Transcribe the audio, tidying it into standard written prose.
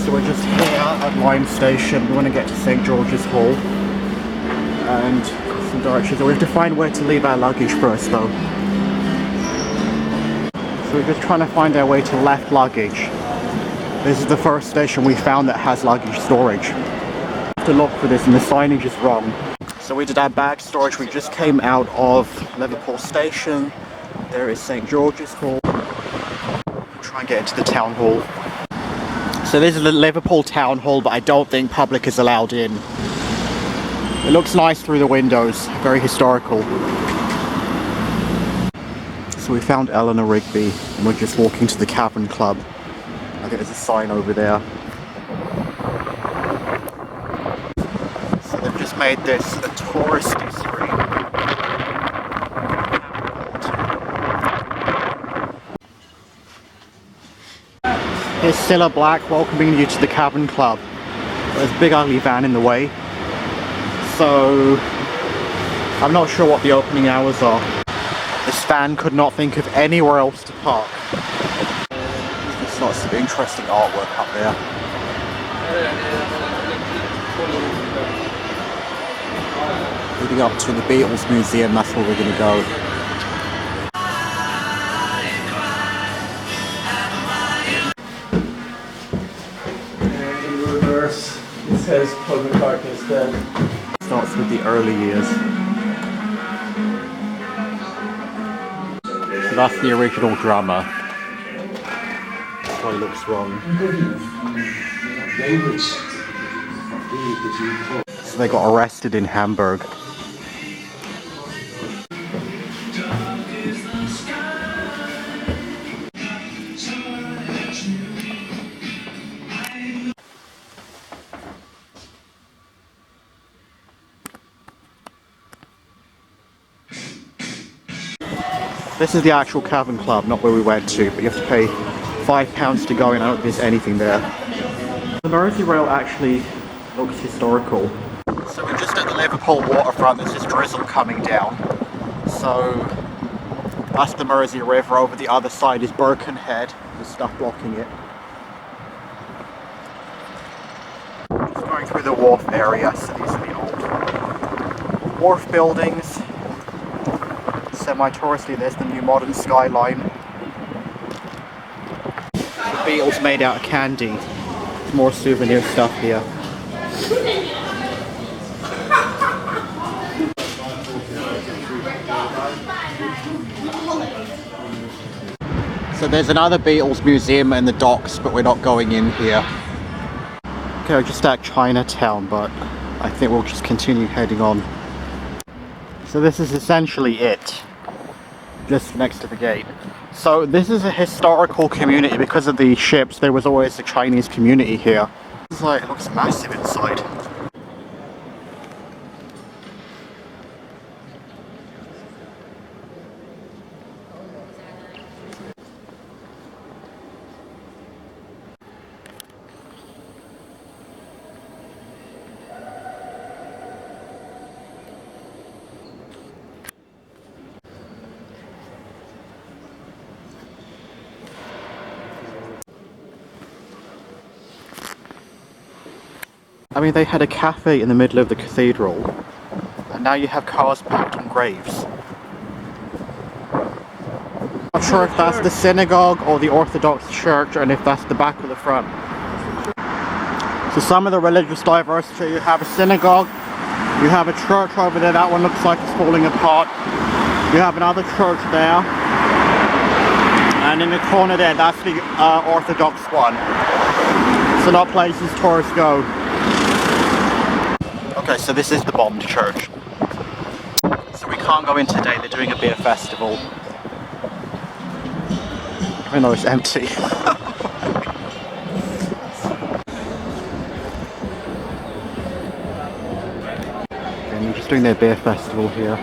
So we're just here at Lime Station. We want to get to St George's Hall and some directions. We have to find where to leave our luggage first though. So we're just trying to find our way to left luggage. This is the first station we found that has luggage storage. We have to look for this and the signage is wrong. So we did our bag storage. We just came out of Liverpool Station. There is St George's Hall. We'll try and get into the town hall. So this is the Liverpool town hall, but I don't think public is allowed in. It looks nice through the windows, very historical. So we found Eleanor Rigby and we're just walking to the Cavern Club. I think there's a sign over there. So they've just made this a touristy street. Here's Cilla Black welcoming you to the Cavern Club. There's a big ugly van in the way. So I'm not sure what the opening hours are. This van could not think of anywhere else to park. There's lots of interesting artwork up there. Leading up to the Beatles Museum, that's where we're going to go. In reverse, it says Paul McCartney instead. Starts with the early years. So that's the original drummer. That's why he looks wrong. So they got arrested in Hamburg. This is the actual Cavern Club, not where we went to, but you have to pay £5 to go in. I don't think there's anything there. The Merseyrail actually looks historical. So we're just at the Liverpool waterfront. There's just drizzle coming down. So that's the Mersey River. Over the other side is Birkenhead. There's stuff blocking it. Just going through the wharf area. So these are the old wharf buildings. Semi-touristy, there's the new modern skyline. The Beatles made out of candy. More souvenir stuff here. So there's another Beatles Museum in the docks, but we're not going in here. Okay, we're just at Chinatown, but I think we'll just continue heading on. So this is essentially it. Just next to the gate. So this is a historical community. Because of the ships, there was always a Chinese community here. It's like, it looks massive inside. I mean, they had a cafe in the middle of the cathedral, and now you have cars parked on graves. Not sure if that's the synagogue or the Orthodox Church, and if that's the back or the front. So some of the religious diversity, you have a synagogue, you have a church over there, that one looks like it's falling apart. You have another church there, and in the corner there, that's the Orthodox one. So not places tourists go. Okay, so this is the bombed church. So we can't go in today, they're doing a beer festival. Even though it's empty. And they're just doing their beer festival here.